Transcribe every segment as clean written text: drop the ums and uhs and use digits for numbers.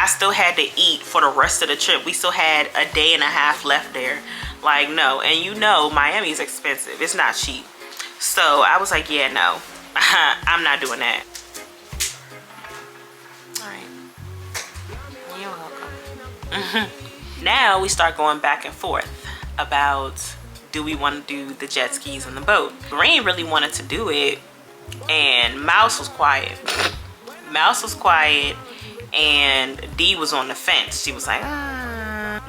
I still had to eat for the rest of the trip. We still had a day and a half left there. Like, no. And you know, Miami's expensive. It's not cheap. So I was like, yeah, no. I'm not doing that. All right. You're welcome. Now we start going back and forth about, do we want to do the jet skis and the boat? Green really wanted to do it, and Mouse was quiet. Mouse was quiet, and D was on the fence. She was like,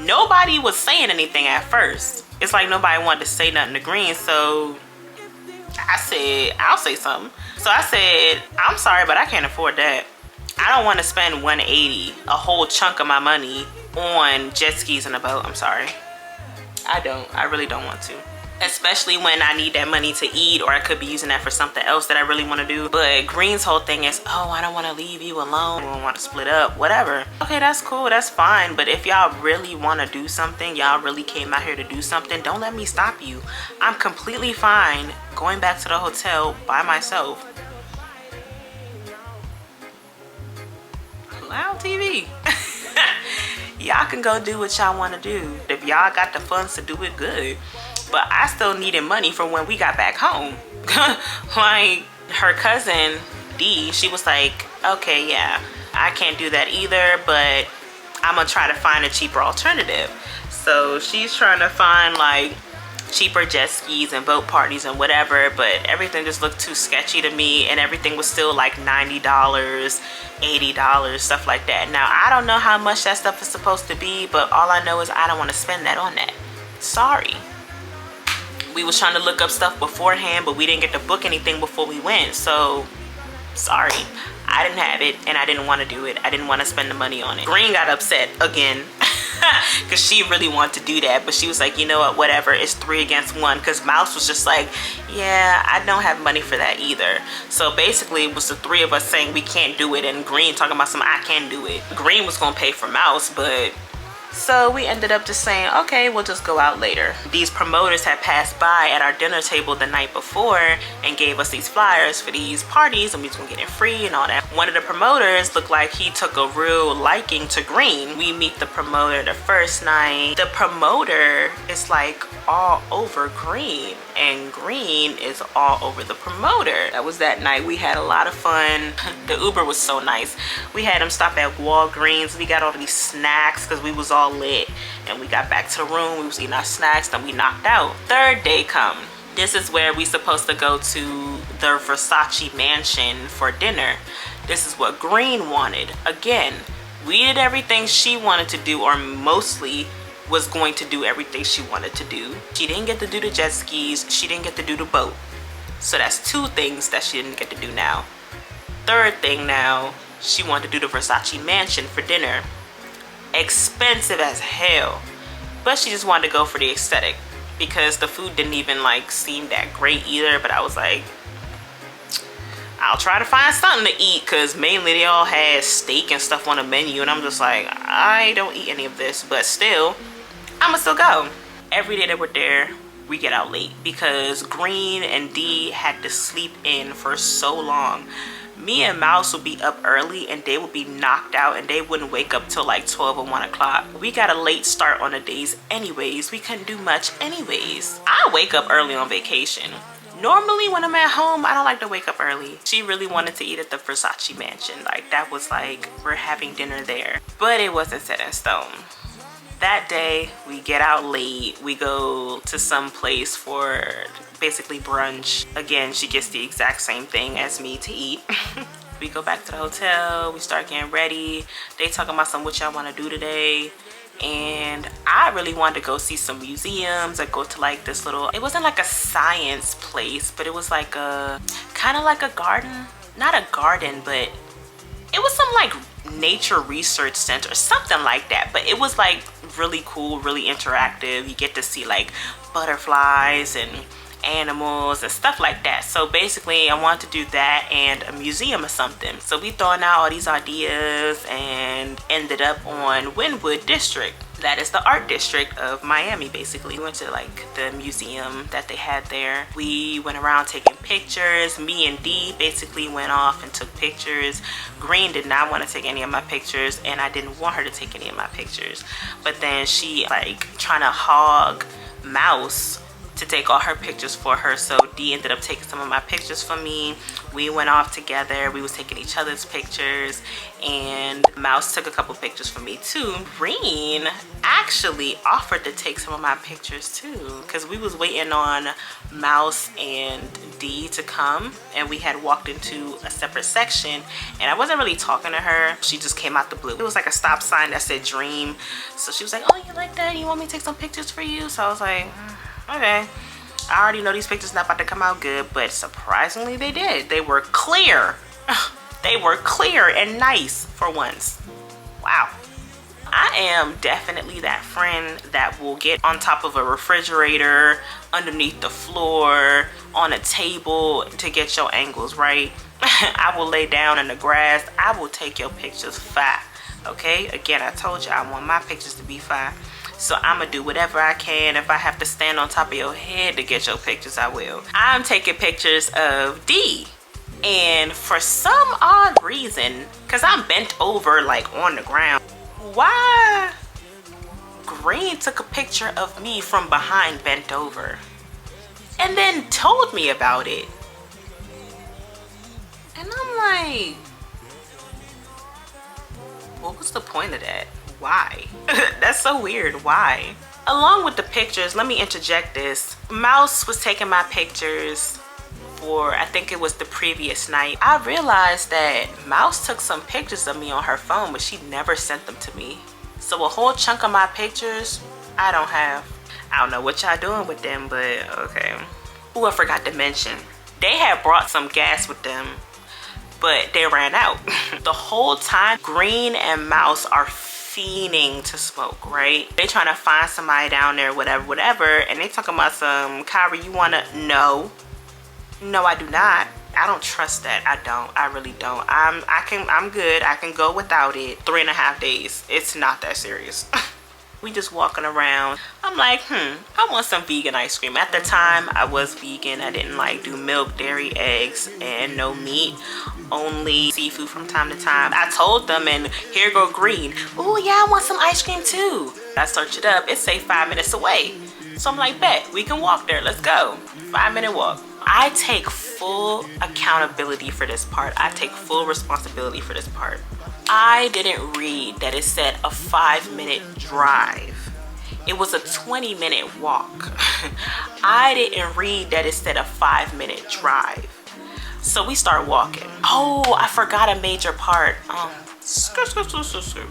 Nobody was saying anything at first. It's like nobody wanted to say nothing to Green, so I said, I'll say something. So I said, I'm sorry, but I can't afford that. I don't want to spend 180, a whole chunk of my money, on jet skis and a boat. I'm sorry. I really don't want to. Especially when I need that money to eat, or I could be using that for something else that I really want to do. But Green's whole thing is, oh, I don't want to leave you alone. I don't want to split up, whatever. Okay, that's cool, that's fine. But if y'all really want to do something, y'all really came out here to do something, don't let me stop you. I'm completely fine going back to the hotel by myself. Loud TV. Y'all can go do what y'all want to do. If y'all got the funds to do it, good. But I still needed money from when we got back home. Like, her cousin D, she was like, okay, yeah, I can't do that either, but I'm gonna try to find a cheaper alternative. So she's trying to find like cheaper jet skis and boat parties and whatever, but everything just looked too sketchy to me, and everything was still like $90, $80, stuff like that. Now, I don't know how much that stuff is supposed to be, but all I know is I don't want to spend that on that. Sorry. We was trying to look up stuff beforehand, but we didn't get to book anything before we went, so sorry. I didn't have it, and I didn't want to do it. I didn't want to spend the money on it. Green got upset again because she really wanted to do that, but she was like, you know what, whatever, it's 3 against 1, because Mouse was just like, yeah, I don't have money for that either. So basically it was the 3 of us saying we can't do it, and Green talking about something, I can do it. Green was gonna pay for Mouse, but so we ended up just saying, okay, we'll just go out later. These promoters had passed by at our dinner table the night before and gave us these flyers for these parties, and we was gonna get it free and all that. One of the promoters looked like he took a real liking to Green. We meet the promoter the first night. The promoter is like all over Green, and Green is all over the promoter. That was that night. We had a lot of fun. The Uber was so nice. We had him stop at Walgreens. We got all these snacks because we was all lit, and we got back to the room. We was eating our snacks, then we knocked out. Third day come. This is where we supposed to go to the Versace mansion for dinner. This is what Green wanted. Again, we did everything she wanted to do, or mostly was going to do everything she wanted to do. She didn't get to do the jet skis. She didn't get to do the boat. So that's 2 things that she didn't get to do now. Third thing now, she wanted to do the Versace mansion for dinner. Expensive as hell, but she just wanted to go for the aesthetic because the food didn't even like seem that great either. But I was like, I'll try to find something to eat, because mainly they all had steak and stuff on the menu, and I'm just like, I don't eat any of this, but still, I'ma still go. Every day that we're there, we get out late because Green and D had to sleep in for so long. Me and Mouse would be up early, and they would be knocked out, and they wouldn't wake up till like 12 or 1 o'clock. We got a late start on the days anyways. We couldn't do much anyways. I wake up early on vacation. Normally when I'm at home, I don't like to wake up early. She really wanted to eat at the Versace mansion. Like, that was like, we're having dinner there. But it wasn't set in stone. That day, we get out late. We go to some place for basically brunch. Again, she gets the exact same thing as me to eat. We go back to the hotel. We start getting ready. They talking about what y'all want to do today. And I really wanted to go see some museums. I go to like this little, it wasn't like a science place, but it was like a, kind of like a garden. Not a garden, but it was some like nature research center, something like that. But it was like really cool, really interactive. You get to see like butterflies and animals and stuff like that. So basically I wanted to do that and a museum or something. So we throwing out all these ideas and ended up on Wynwood District. That is the art district of Miami, basically. We went to like the museum that they had there. We went around taking pictures. Me and Dee basically went off and took pictures. Green did not want to take any of my pictures, and I didn't want her to take any of my pictures. But then she like trying to hog Mouse to take all her pictures for her, so Dee ended up taking some of my pictures for me. We went off together. We was taking each other's pictures, and Mouse took a couple pictures for me too. Green actually offered to take some of my pictures too, because we was waiting on Mouse and Dee to come, and we had walked into a separate section, and I wasn't really talking to her. She just came out the blue. It was like a stop sign that said Dream, so she was like, oh, you like that? You want me to take some pictures for you? So I was like, okay. I already know these pictures not about to come out good, but surprisingly they did. They were clear. They were clear and nice for once. Wow. I am definitely that friend that will get on top of a refrigerator, underneath the floor, on a table to get your angles right. I will lay down in the grass. I will take your pictures fine. Okay, again, I told you I want my pictures to be fine. So I'm gonna do whatever I can. If I have to stand on top of your head to get your pictures, I will. I'm taking pictures of Dee. And for some odd reason, because I'm bent over like on the ground, why Green took a picture of me from behind bent over and then told me about it. And I'm like, what was the point of that? Why? That's so weird. Why? Along with the pictures, let me interject this. Mouse was taking my pictures for, I think it was the previous night. I realized that Mouse took some pictures of me on her phone, but she never sent them to me. So a whole chunk of my pictures, I don't have. I don't know what y'all doing with them, but okay. Ooh, I forgot to mention, they had brought some gas with them, but they ran out. The whole time, Green and Mouse are fiending to smoke, right? They trying to find somebody down there, whatever, and they talking about some, Kyra, you wanna? No, I do not. I don't trust that. I don't. I really don't. I'm good. I can go without it 3.5 days. It's not that serious. We just walking around. I'm like, I want some vegan ice cream. At the time, I was vegan. I didn't like do milk, dairy, eggs, and no meat. Only seafood from time to time. I told them, and here go Green. Oh yeah, I want some ice cream too. I searched it up. It say 5 minutes away. So I'm like, bet, we can walk there. Let's go. 5-minute walk. I take full accountability for this part. I take full responsibility for this part. I didn't read that it said a 5-minute drive. It was a 20-minute walk. I didn't read that it said a 5-minute drive. So we start walking. Oh, I forgot a major part.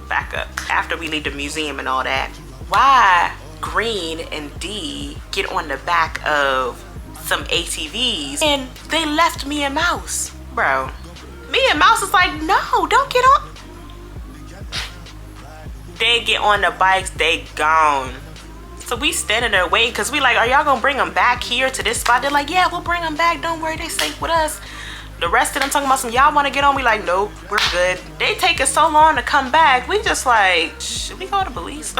Back up. After we leave the museum and all that, why Green and Dee get on the back of some ATVs and they left me and Mouse, bro. Me and Mouse is like, no, don't get on. They get on the bikes, they gone. So we standing there waiting, because we like, are y'all gonna bring them back here to this spot? They're like, yeah, we'll bring them back, don't worry, they safe with us. The rest of them talking about some, y'all want to get on? We like, nope, we're good. They take us so long to come back. We just like, should we call the police?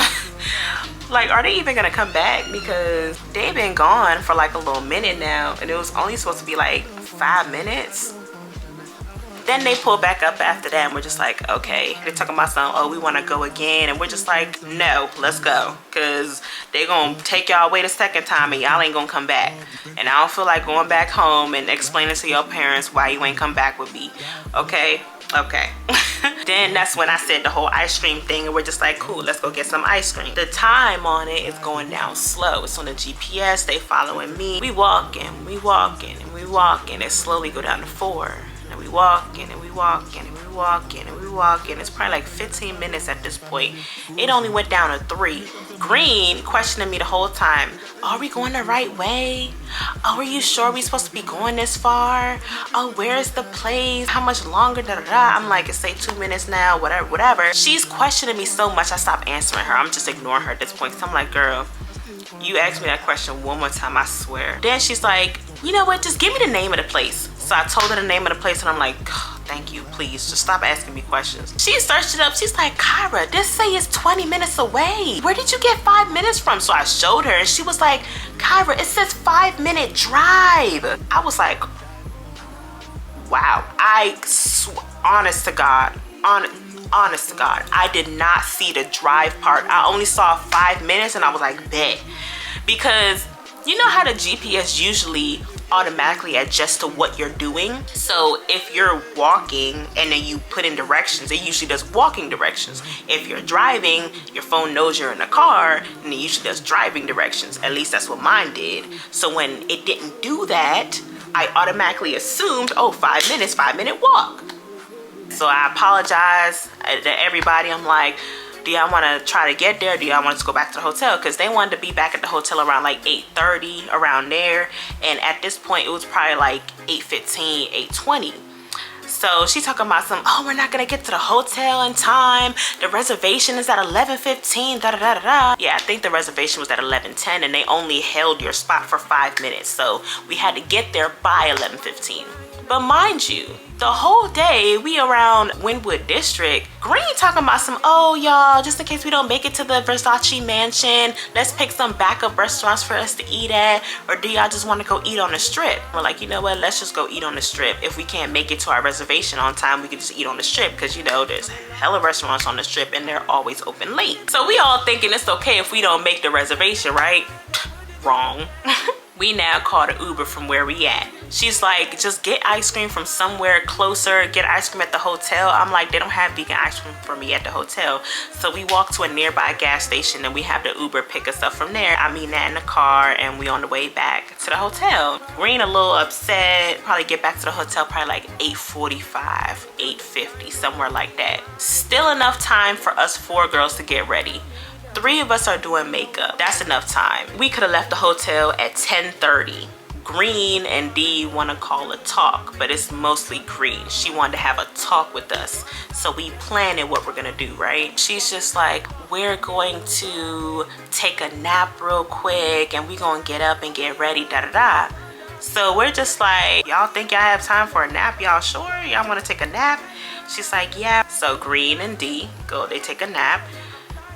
Like, are they even gonna come back? Because they've been gone for like a little minute now, and it was only supposed to be like 5 minutes. Then they pull back up after that, and we're just like, okay. They're talking about some, oh, we want to go again, and we're just like, no, let's go, because they gonna take y'all away the second time and y'all ain't gonna come back. And I don't feel like going back home and explaining to your parents why you ain't come back with me. Okay. Then that's when I said the whole ice cream thing, and we're just like, cool, let's go get some ice cream. The time on it is going down slow. It's on the GPS. They following me. We walking, and we walking. It slowly go down to 4. And we walking, and we walking, and we walking, and we walking. It's probably like 15 minutes at this point. It only went down to 3. Green questioning me the whole time. Are we going the right way? Oh, are you sure we supposed to be going this far? Oh, where's the place? How much longer? Da, da, da. I'm like, it's say 2 minutes now, whatever. She's questioning me so much, I stopped answering her. I'm just ignoring her at this point. So I'm like, girl, you asked me that question one more time, I swear. Then she's like, you know what? Just give me the name of the place. So I told her the name of the place, and I'm like, oh, thank you, please just stop asking me questions. She searched it up. She's like, Kyra, this say it's 20 minutes away. Where did you get 5 minutes from? So I showed her and she was like, Kyra, it says 5-minute drive. I was like, wow. Honest to God, I did not see the drive part. I only saw 5 minutes and I was like, bet. Because you know how the GPS usually automatically adjusts to what you're doing. So if you're walking and then you put in directions, it usually does walking directions. If you're driving, your phone knows you're in a car and it usually does driving directions. At least that's what mine did. So when it didn't do that, I automatically assumed, oh, 5 minutes, 5-minute walk. So I apologize to everybody. I'm like, do y'all want to try to get there? Do y'all want us to go back to the hotel? Because they wanted to be back at the hotel around like 8:30, around there. And at this point, it was probably like 8:15, 8:20. So she talking about some, oh, we're not going to get to the hotel in time. The reservation is at 11:15, da-da-da-da-da. Yeah, I think the reservation was at 11:10 and they only held your spot for 5 minutes. So we had to get there by 11:15. But mind you, the whole day we around Wynwood District, Green talking about some, oh y'all, just in case we don't make it to the Versace mansion, let's pick some backup restaurants for us to eat at, or do y'all just want to go eat on the strip? We're like, you know what, let's just go eat on the strip. If we can't make it to our reservation on time, we can just eat on the strip, because you know there's hella restaurants on the strip and they're always open late. So we all thinking it's okay if we don't make the reservation, right? Wrong. We now called an Uber from where we at. She's like, just get ice cream from somewhere closer, get ice cream at the hotel. I'm like, they don't have vegan ice cream for me at the hotel. So we walk to a nearby gas station and we have the Uber pick us up from there. I mean that in the car and we on the way back to the hotel. Green a little upset, probably get back to the hotel probably like 8:45, 8:50, somewhere like that. Still enough time for us 4 girls to get ready. 3 of us are doing makeup. That's enough time. We could have left the hotel at 10:30. Green and D want to call a talk, but it's mostly Green. She wanted to have a talk with us. So we planning what we're gonna do, right? She's just like, we're going to take a nap real quick and we gonna get up and get ready, da-da-da. So we're just like, y'all think y'all have time for a nap? Y'all sure? Y'all wanna take a nap? She's like, yeah. So Green and D go, they take a nap.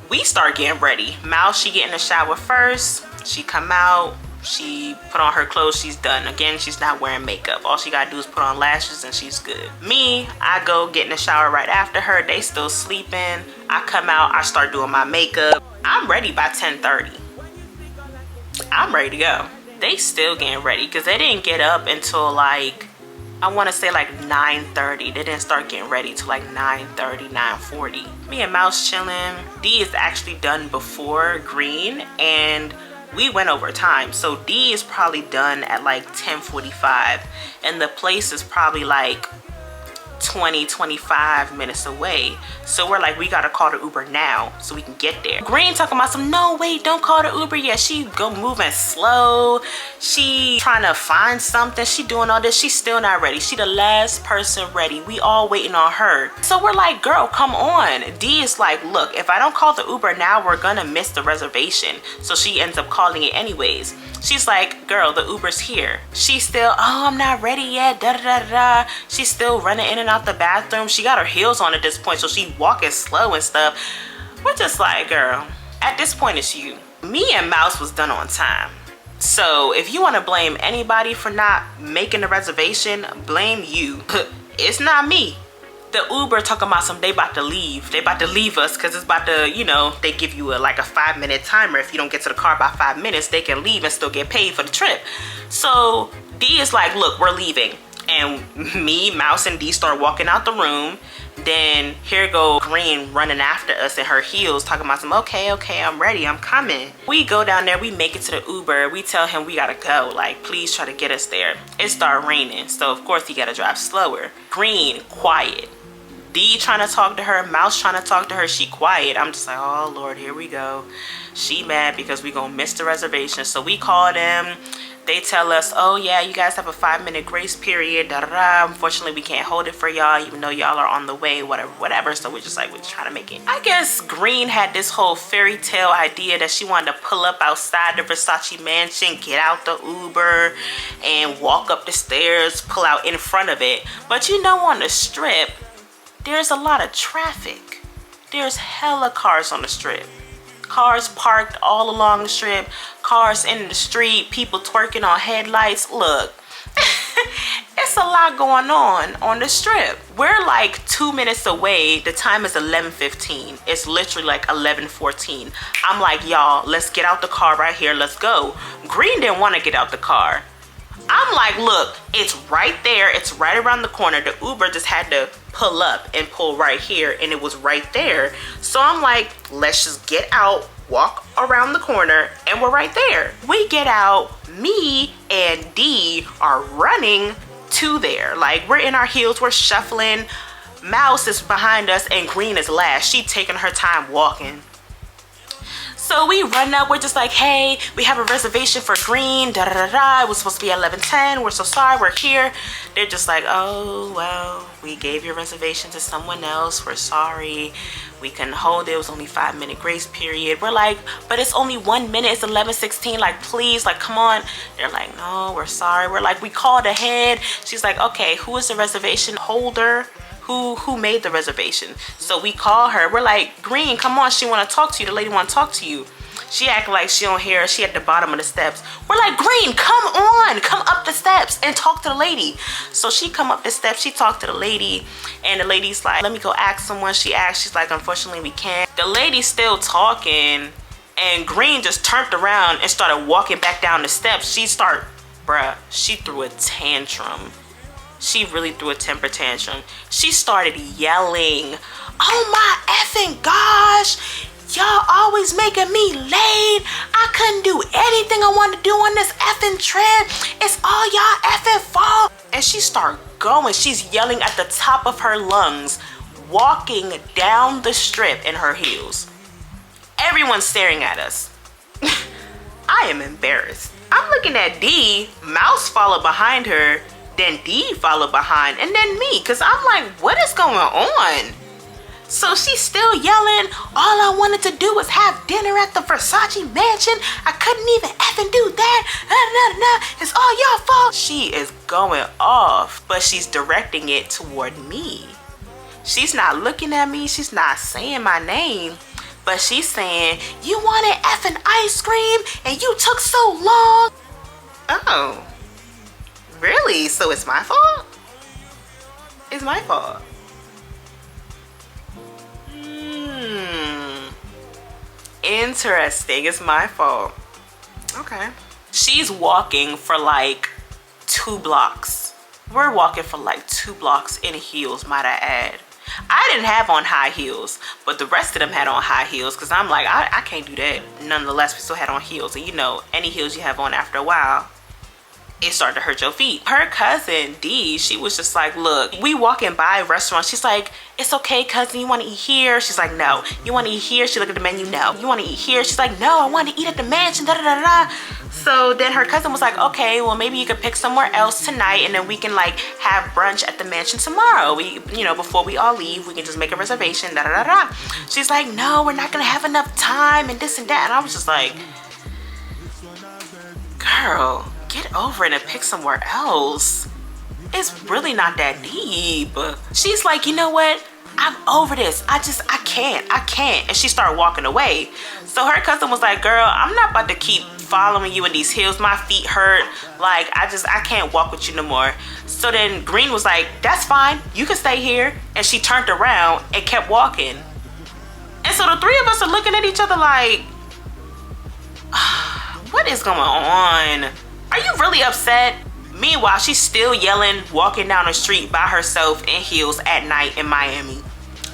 We start getting ready. Mouse, she get in the shower first. She come out. She put on her clothes. She's done. Again, she's not wearing makeup. All she gotta do is put on lashes and she's good. Me, I go get in the shower right after her. They still sleeping. I come out. I start doing my makeup. I'm ready by 10:30. I'm ready to go. They still getting ready because they didn't get up until like, I want to say like 9:30. They didn't start getting ready till like 9:30, 9:40. Me and Mouse chilling. D is actually done before Green and we went over time. So D is probably done at like 10:45 and the place is probably like 20-25 minutes away. So we're like, we gotta call the Uber now so we can get there. Green talking about some, no wait, don't call the Uber yet. She go moving slow. She trying to find something. She doing all this. She's still not ready. She the last person ready. We all waiting on her. So we're like, girl, come on. D is like, look, if I don't call the Uber now, we're gonna miss the reservation. So she ends up calling it anyways. She's like, girl, the Uber's here. She's still, oh, I'm not ready yet, da da da da. She's still running in and out the bathroom. She got her heels on at this point, so she walking slow and stuff. We're just like, girl, at this point it's you. Me and Mouse was done on time. So if you want to blame anybody for not making the reservation, blame you. It's not me. The Uber talking about some, they about to leave. They about to leave us because it's about to, you know, they give you like a 5-minute timer. If you don't get to the car by 5 minutes, they can leave and still get paid for the trip. So D is like, look, we're leaving. And me, Mouse, and D start walking out the room. Then here go Green running after us in her heels talking about some, okay, I'm ready, I'm coming. We go down there, we make it to the Uber. We tell him we gotta go, like, please try to get us there. It started raining, so of course he gotta drive slower. Green, quiet. D trying to talk to her, Mouse trying to talk to her, she quiet. I'm just like, oh Lord, here we go. She mad because we gonna miss the reservation. So we called them. They tell us, oh yeah, you guys have a 5-minute grace period, da da da. Unfortunately, we can't hold it for y'all, even though y'all are on the way, whatever. So we're just like, we're trying to make it. I guess Green had this whole fairy tale idea that she wanted to pull up outside the Versace mansion, get out the Uber, and walk up the stairs, pull out in front of it. But you know, on the strip, there's a lot of traffic. There's hella cars on the strip. Cars parked all along the strip, cars in the street, people twerking on headlights. Look, it's a lot going on the strip. We're like 2 minutes away. The time is 11:15. It's literally like 11:14. I'm like, y'all, let's get out the car right here. Let's go. Green didn't want to get out the car. I'm like, look, it's right there. It's right around the corner. The Uber just had to pull up and pull right here, and it was right there. So I'm like, let's just get out, walk around the corner, and we're right there. We get out, me and D are running to there. Like, we're in our heels, we're shuffling. Mouse is behind us and Green is last. She taking her time walking. So we run up, we're just like, hey, we have a reservation for Green, da da da da. It was supposed to be 11:10. We're so sorry, we're here. They're just like, oh, well, we gave your reservation to someone else. We're sorry. We couldn't hold it. It was only 5-minute grace period. We're like, but it's only 1 minute. It's 11:16. Like, please, like, come on. They're like, no, we're sorry. We're like, we called ahead. She's like, okay, who is the reservation holder? Who made the reservation? So we call her. We're like, Green, come on, she want to talk to you. The lady want to talk to you. She act like she don't hear us. She at the bottom of the steps. We're like, Green, come on, come up the steps and talk to the lady. So she come up the steps, she talked to the lady, and the lady's like, let me go ask someone. She asked, she's like, unfortunately we can't. The lady's still talking, and Green just turned around and started walking back down the steps. She threw a tantrum. She really threw a temper tantrum. She started yelling, oh my effing gosh, y'all always making me late. I couldn't do anything I wanted to do on this effing trip. It's all y'all effing fault. And she started going. She's yelling at the top of her lungs, walking down the strip in her heels. Everyone's staring at us. I am embarrassed. I'm looking at D. Mouse followed behind her. Then D followed behind, and then me, because I'm like, what is going on? So she's still yelling, all I wanted to do was have dinner at the Versace mansion. I couldn't even effing do that. It's all your fault. She is going off, but she's directing it toward me. She's not looking at me. She's not saying my name, but she's saying, you wanted effing ice cream and you took so long. Oh. Really? So it's my fault? It's my fault. Interesting. It's my fault. Okay. She's walking for like 2 blocks. We're walking for like 2 blocks in heels, might I add. I didn't have on high heels, but the rest of them had on high heels, because I'm like, I can't do that. Nonetheless, we still had on heels. And you know, any heels you have on after a while, it started to hurt your feet. Her cousin D, she was just like, look, we walking by restaurants. She's like, it's okay, cousin, you want to eat here? She's like, no. You want to eat here? She looked at the menu, no. You want to eat here? She's like, no, I want to eat at the mansion, da da da da. So then her cousin was like, okay, well, maybe you could pick somewhere else tonight, and then we can like have brunch at the mansion tomorrow. We, you know, before we all leave, we can just make a reservation, da da da da. She's like, no, we're not gonna have enough time, and this and that. And I was just like, girl, get over it and pick somewhere else. It's really not that deep. She's like, you know what? I'm over this. I can't. And she started walking away. So her cousin was like, girl, I'm not about to keep following you in these heels. My feet hurt. Like, I can't walk with you no more. So then Green was like, that's fine. You can stay here. And she turned around and kept walking. And so the 3 of us are looking at each other like, what is going on? Are you really upset? Meanwhile, she's still yelling, walking down the street by herself in heels at night in Miami.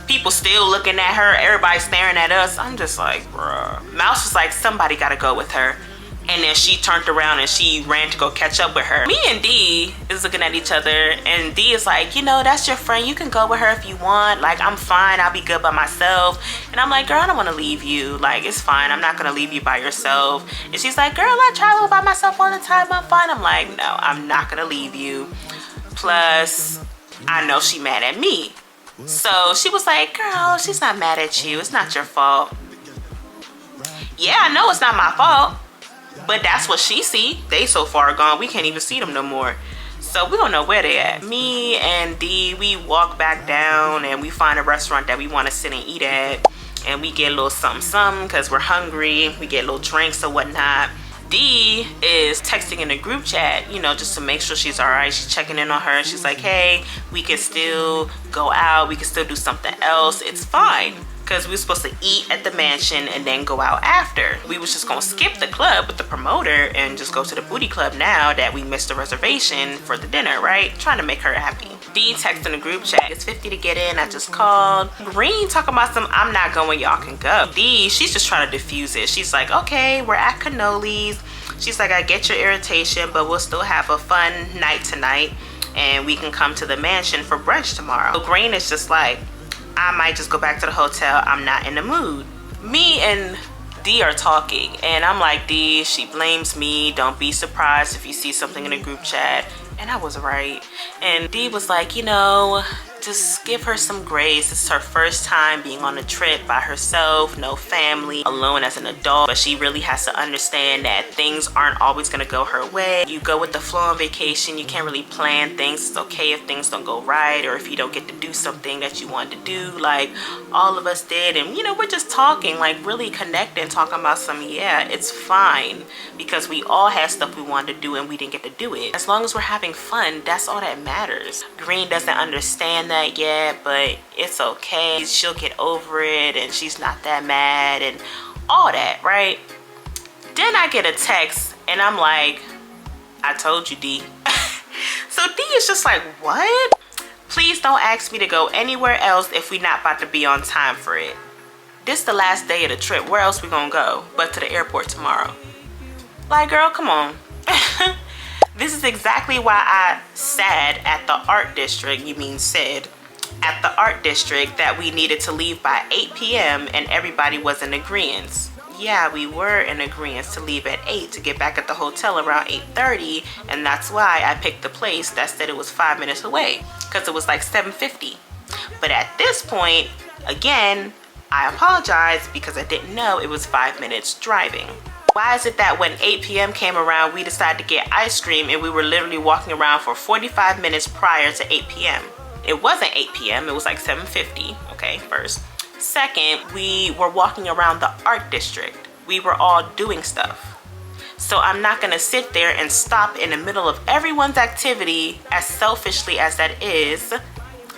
People still looking at her. Everybody staring at us. I'm just like, bruh. Mouse was like, somebody gotta go with her. And then she turned around and she ran to go catch up with her. Me and D is looking at each other, and D is like, you know, that's your friend, you can go with her if you want, like, I'm fine, I'll be good by myself. And I'm like, girl, I don't want to leave you, like, it's fine, I'm not gonna leave you by yourself. And she's like, girl, I travel by myself all the time, I'm fine. I'm like, no, I'm not gonna leave you. Plus, I know she mad at me. So she was like, girl, she's not mad at you, it's not your fault. Yeah, I know it's not my fault, but that's what she see. They so far gone, we can't even see them no more. So we don't know where they at. Me and D, we walk back down and we find a restaurant that we want to sit and eat at. And we get a little something because we're hungry. We get little drinks or whatnot. D is texting in a group chat, you know, just to make sure she's all right. She's checking in on her. She's like, hey, we can still go out. We can still do something else. It's fine. Because we were supposed to eat at the mansion and then go out after. We was just gonna skip the club with the promoter and just go to the booty club now that we missed the reservation for the dinner, right? Trying to make her happy. D texting the group chat, it's 50 to get in, I just called. Green talking about some, I'm not going, y'all can go. D, she's just trying to diffuse it. She's like, okay, we're at Cannolis. She's like, I get your irritation, but we'll still have a fun night tonight and we can come to the mansion for brunch tomorrow. So Green is just like, I might just go back to the hotel, I'm not in the mood. Me and D are talking and I'm like, D, she blames me, don't be surprised if you see something in a group chat. And I was right. And D was like, you know, just give her some grace. It's her first time being on a trip by herself, no family, alone as an adult. But she really has to understand that things aren't always gonna go her way. You go with the flow on vacation, you can't really plan things. It's okay if things don't go right or if you don't get to do something that you wanted to do, like all of us did. And you know, we're just talking, like really connecting, talking about some, yeah, it's fine. Because we all had stuff we wanted to do and we didn't get to do it. As long as we're having fun, that's all that matters. Green doesn't understand that yet, but it's okay. She'll get over it and she's not that mad and all that, right? Then I get a text and I'm like, I told you, D. So D is just like, what? Please don't ask me to go anywhere else if we're not about to be on time for it. This the last day of the trip. Where else we gonna go but to the airport tomorrow? Like, girl, come on. This is exactly why I said at the art district, at the art district that we needed to leave by 8 p.m. and everybody was in agreement. Yeah, we were in agreement to leave at 8 to get back at the hotel around 8:30, and that's why I picked the place that said it was 5 minutes away, because it was like 7:50. But at this point, again, I apologize because I didn't know it was 5 minutes driving. Why is it that when 8 p.m. came around, we decided to get ice cream and we were literally walking around for 45 minutes prior to 8 p.m.? It wasn't 8 p.m., it was like 7:50, okay, first. Second, we were walking around the art district. We were all doing stuff. So I'm not gonna sit there and stop in the middle of everyone's activity, as selfishly as that is,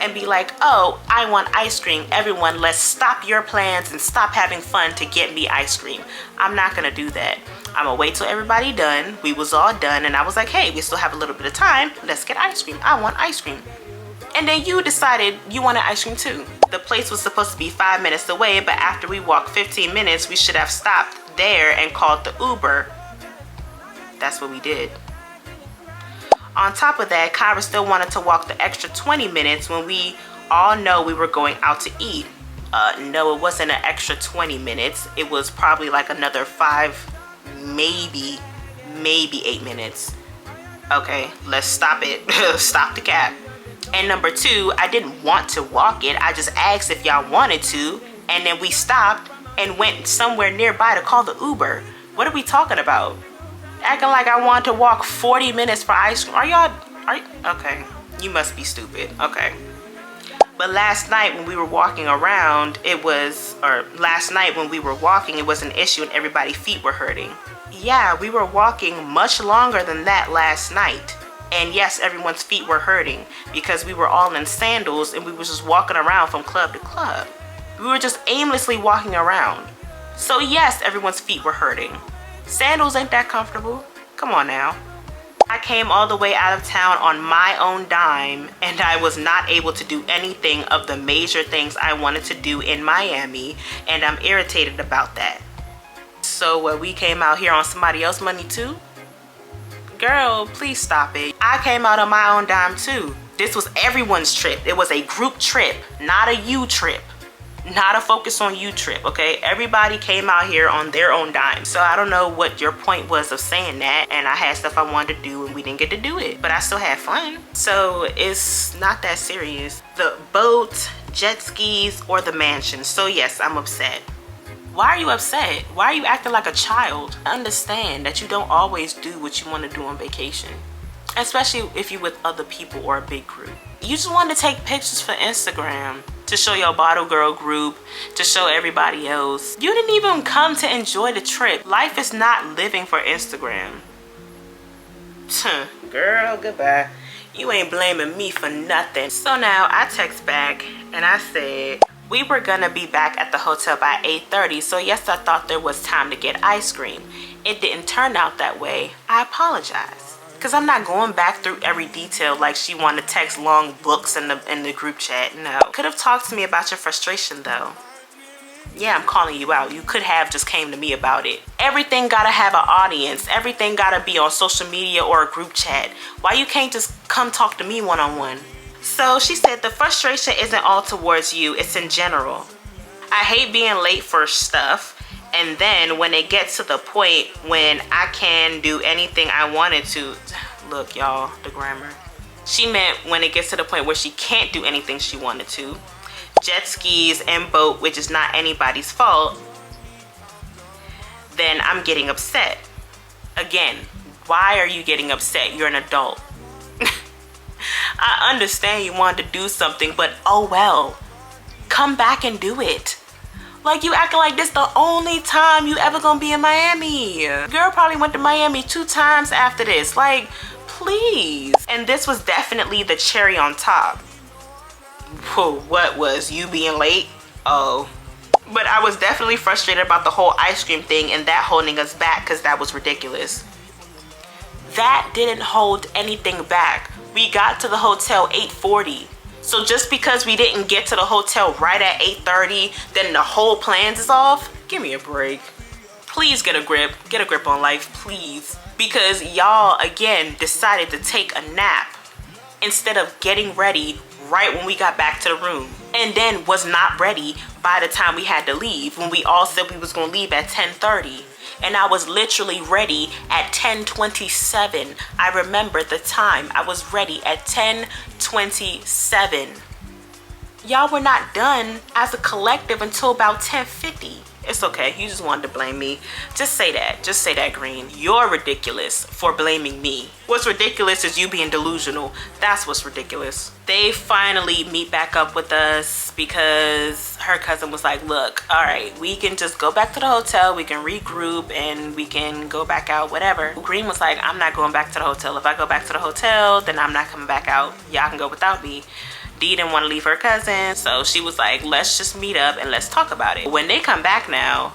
and be like, oh, I want ice cream. Everyone, let's stop your plans and stop having fun to get me ice cream. I'm not gonna do that. I'm gonna wait till everybody done. We was all done and I was like, hey, we still have a little bit of time. Let's get ice cream. I want ice cream. And then you decided you wanted ice cream too. The place was supposed to be 5 minutes away, but after we walked 15 minutes, we should have stopped there and called the Uber. That's what we did. On top of that, Kyra still wanted to walk the extra 20 minutes when we all know we were going out to eat. No, it wasn't an extra 20 minutes. It was probably like another 5, maybe 8 minutes. Okay, let's stop it. Stop the cap. And number 2, I didn't want to walk it. I just asked if y'all wanted to. And then we stopped and went somewhere nearby to call the Uber. What are we talking about? Acting like I want to walk 40 minutes for ice cream. Okay, you must be stupid. Okay. But last night when we were walking around, it was an issue and everybody's feet were hurting. Yeah, we were walking much longer than that last night. And yes, everyone's feet were hurting because we were all in sandals and we were just walking around from club to club. We were just aimlessly walking around. So yes, everyone's feet were hurting. Sandals ain't that comfortable. Come on now. I came all the way out of town on my own dime and I was not able to do anything of the major things I wanted to do in Miami, and I'm irritated about that. So what, we came out here on somebody else's money too? Girl, please stop it. I came out on my own dime too. This was everyone's trip. It was a group trip, not a you trip. Not a focus on you trip, okay? Everybody came out here on their own dime. So I don't know what your point was of saying that. And I had stuff I wanted to do and we didn't get to do it. But I still had fun. So it's not that serious. The boat, jet skis, or the mansion. So yes, I'm upset. Why are you upset? Why are you acting like a child? Understand that you don't always do what you want to do on vacation. Especially if you're with other people or a big group. You just wanted to take pictures for Instagram, to show your bottle girl group, to show everybody else. You didn't even come to enjoy the trip. Life is not living for Instagram. Girl, goodbye. You ain't blaming me for nothing. So now I text back and I said, we were gonna be back at the hotel by 8:30, so yes, I thought there was time to get ice cream. It didn't turn out that way. I apologize. Because I'm not going back through every detail like she wanted to text long books in the group chat. No. Could have talked to me about your frustration though. Yeah, I'm calling you out. You could have just came to me about it. Everything gotta have an audience. Everything gotta be on social media or a group chat. Why you can't just come talk to me one-on-one? So she said the frustration isn't all towards you, it's in general. I hate being late for stuff. And then when it gets to the point when I can do anything I wanted to, look y'all, the grammar. She meant when it gets to the point where she can't do anything she wanted to, jet skis and boat, which is not anybody's fault, then I'm getting upset. Again, why are you getting upset? You're an adult. I understand you wanted to do something, but oh well. Come back and do it. Like you acting like this the only time you ever gonna be in Miami. Girl probably went to Miami 2 times after this. Like, please. And this was definitely the cherry on top. Whoa, what was you being late? Oh. But I was definitely frustrated about the whole ice cream thing and that holding us back because that was ridiculous. That didn't hold anything back. We got to the hotel 8:40. So just because we didn't get to the hotel right at 8:30, then the whole plans is off? Give me a break. Please get a grip. Get a grip on life, please. Because y'all, again, decided to take a nap instead of getting ready right when we got back to the room. And then was not ready by the time we had to leave when we all said we was gonna leave at 10:30. And I was literally ready at 10:27. I remember the time. I was ready at 10:27. Y'all were not done as a collective until about 10:50. It's okay. You just wanted to blame me. Just say that. Just say that, Green. You're ridiculous for blaming me. What's ridiculous is you being delusional. That's what's ridiculous. They finally meet back up with us because her cousin was like, look, all right, we can just go back to the hotel. We can regroup and we can go back out, whatever. Green was like, I'm not going back to the hotel. If I go back to the hotel, then I'm not coming back out. Y'all can go without me. Dee didn't want to leave her cousin, so she was like, let's just meet up and let's talk about it. When they come back now,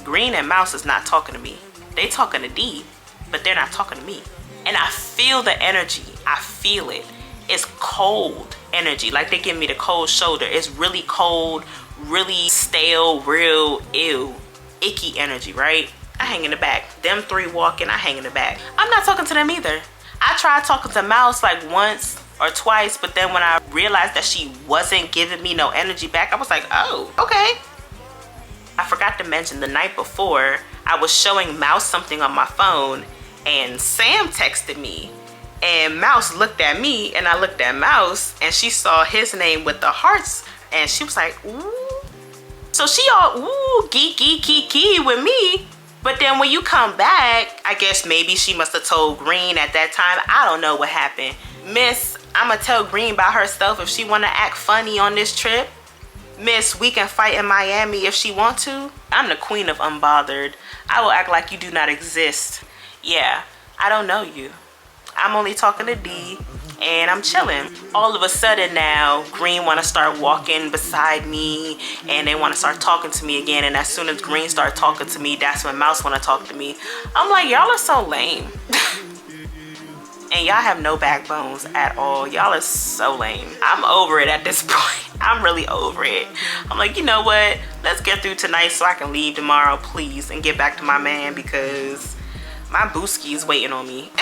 Green and Mouse is not talking to me. They talking to Dee, but they're not talking to me. And I feel the energy. I feel it. It's cold energy. Like they give me the cold shoulder. It's really cold, really stale, real ew, icky energy, right? I hang in the back. Them 3 walking, I hang in the back. I'm not talking to them either. I tried talking to Mouse like once or twice, but then when I realized that she wasn't giving me no energy back, I was like, oh, okay. I forgot to mention the night before, I was showing Mouse something on my phone and Sam texted me and Mouse looked at me and I looked at Mouse and she saw his name with the hearts and she was like, ooh. So she all, ooh, geek with me. But then when you come back, I guess maybe she must have told Green at that time. I don't know what happened. Miss, I'ma tell Green about herself if she wanna act funny on this trip. Miss, we can fight in Miami if she want to. I'm the queen of unbothered. I will act like you do not exist. Yeah, I don't know you. I'm only talking to Dee and I'm chilling. All of a sudden now, Green wanna start walking beside me and they wanna start talking to me again. And as soon as Green start talking to me, that's when Mouse wanna talk to me. I'm like, y'all are so lame. And y'all have no backbones at all. Y'all are so lame. I'm over it at this point. I'm really over it. I'm like, you know what? Let's get through tonight so I can leave tomorrow, please, and get back to my man because my booski is waiting on me.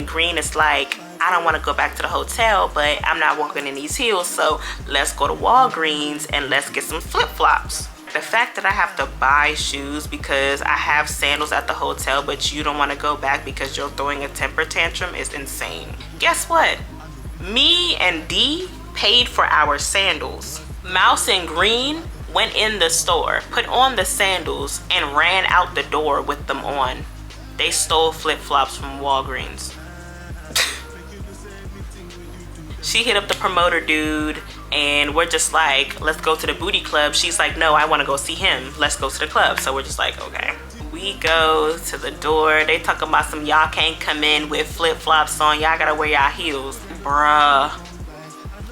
Green is like, I don't want to go back to the hotel, but I'm not walking in these heels, so let's go to Walgreens and let's get some flip-flops. The fact that I have to buy shoes because I have sandals at the hotel, but you don't want to go back because you're throwing a temper tantrum is insane. Guess what? Me and D paid for our sandals. Mouse and Green went in the store, put on the sandals, and ran out the door with them on. They stole flip-flops from Walgreens. She hit up the promoter dude and we're just like, let's go to the booty club. She's like, no, I want to go see him. Let's go to the club. So we're just like, okay. We go to the door. They talking about some y'all can't come in with flip-flops on. Y'all gotta wear y'all heels. Bruh.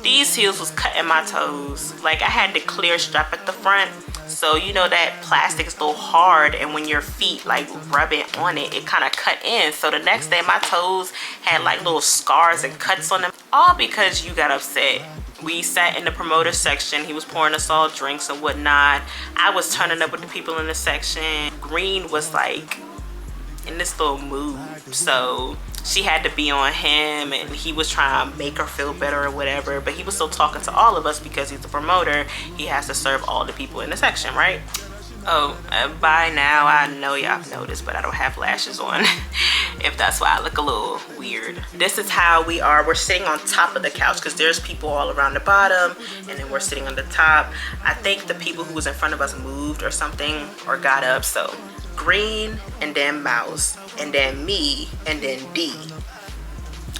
These heels was cutting my toes. Like I had the clear strap at the front. So you know that plastic is a little hard and when your feet like rub it on it, it kind of cut in. So the next day my toes had like little scars and cuts on them. All because you got upset. We sat in the promoter section. He was pouring us all drinks and whatnot. I was turning up with the people in the section. Green was like in this little mood. So she had to be on him and he was trying to make her feel better or whatever. But he was still talking to all of us because he's the promoter. He has to serve all the people in the section, right? Oh, by now I know y'all have noticed, but I don't have lashes on. If that's why I look a little weird. This is how we are. We're sitting on top of the couch because there's people all around the bottom and then we're sitting on the top. I think the people who was in front of us moved or something or got up. So Green and then Mouse and then me and then D.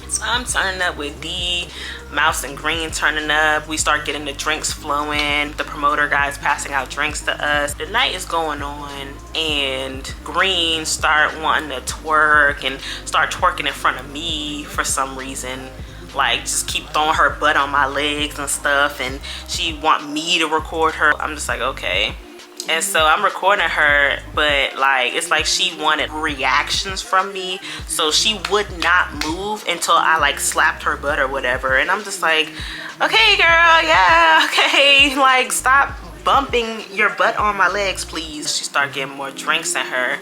So I'm turning up with D, Mouse and Green turning up. We start getting the drinks flowing. The promoter guy's passing out drinks to us. The night is going on and Green start wanting to twerk and start twerking in front of me for some reason. Like just keep throwing her butt on my legs and stuff and she want me to record her. I'm just like, okay. And so I'm recording her, but like it's like she wanted reactions from me, so she would not move until I like slapped her butt or whatever. And I'm just like, okay girl, yeah, okay, like stop bumping your butt on my legs please. She started getting more drinks in her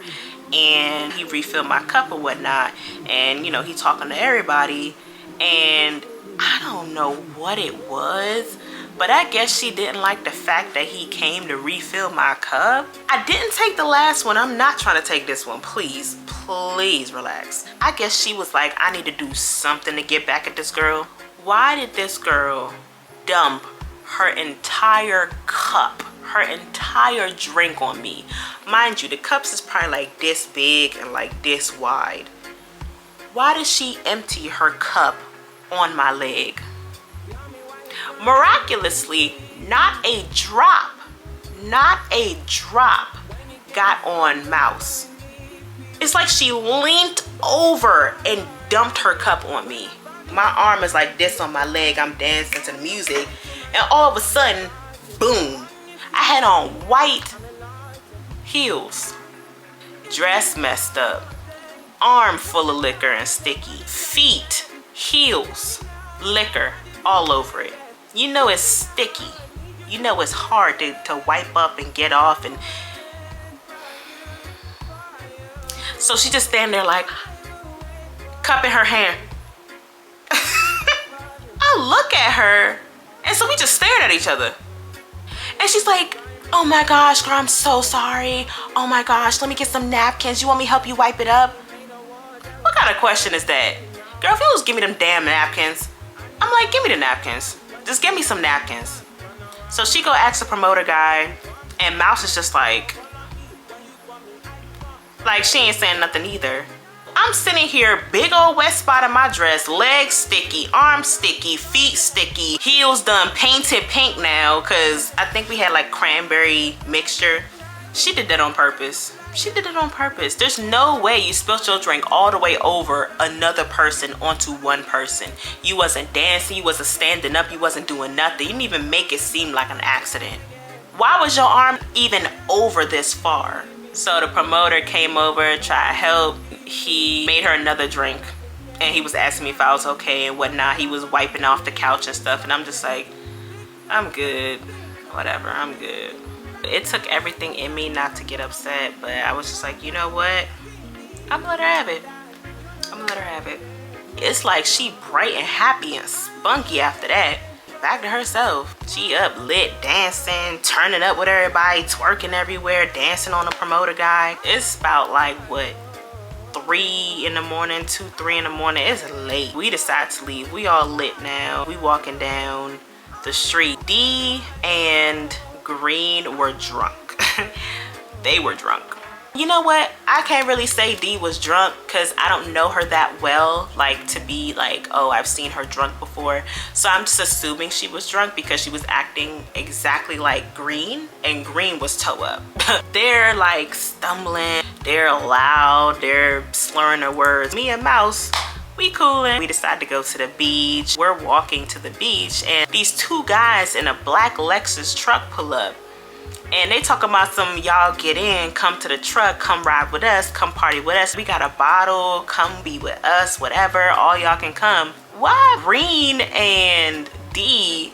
and he refilled my cup or whatnot, and you know he talking to everybody and I don't know what it was, but I guess she didn't like the fact that he came to refill my cup. I didn't take the last one. I'm not trying to take this one. Please, please relax. I guess she was like, I need to do something to get back at this girl. Why did this girl dump her entire cup, her entire drink on me? Mind you, the cups is probably like this big and like this wide. Why did she empty her cup on my leg? Miraculously, not a drop got on Mouse. It's like she leaned over and dumped her cup on me. My arm is like this on my leg. I'm dancing to the music and all of a sudden, boom, I had on white heels, dress messed up, arm full of liquor and sticky, feet, heels, liquor all over it. You know it's sticky. You know it's hard to wipe up and get off. And so she just stand there like, cup in her hand. I look at her, and so we just stared at each other. And she's like, oh my gosh, girl, I'm so sorry. Oh my gosh, let me get some napkins. You want me to help you wipe it up? What kind of question is that? Girl, if you just give me them damn napkins. I'm like, give me the napkins. Just give me some napkins. So she go ask the promoter guy, and Mouse is just like she ain't saying nothing either. I'm sitting here, big old wet spot on my dress, legs sticky, arms sticky, feet sticky, heels done painted pink now, cause I think we had like cranberry mixture. She did that on purpose. She did it on purpose. There's no way you spilled your drink all the way over another person onto one person. You wasn't dancing, you wasn't standing up, you wasn't doing nothing. You didn't even make it seem like an accident. Why was your arm even over this far? So the promoter came over, tried to help. He made her another drink. and he was asking me if I was okay and whatnot. He was wiping off the couch and stuff, and I'm just like, I'm good, whatever, I'm good. It took everything in me not to get upset, but I was just like, you know what, I'm gonna let her have it. I'm gonna let her have it. It's like she bright and happy and spunky after that. Back to herself. She up lit, dancing, turning up with everybody, twerking everywhere, dancing on the promoter guy. It's about like what, 3 in the morning, 2, 3 in the morning. It's late. We decide to leave. We all lit now. We walking down the street. D and Green were drunk. They were drunk. You know what? I can't really say D was drunk because I don't know her that well, like to be like, oh, I've seen her drunk before. So I'm just assuming she was drunk because she was acting exactly like Green, and Green was toe up. They're like stumbling, they're loud, they're slurring their words. Me and Mouse, we coolin'. We decide to go to the beach. We're walking to the beach and these 2 guys in a black Lexus truck pull up. And they talk about some, y'all get in, come to the truck, come ride with us, come party with us. We got a bottle, come be with us, whatever, all y'all can come. Why Green and D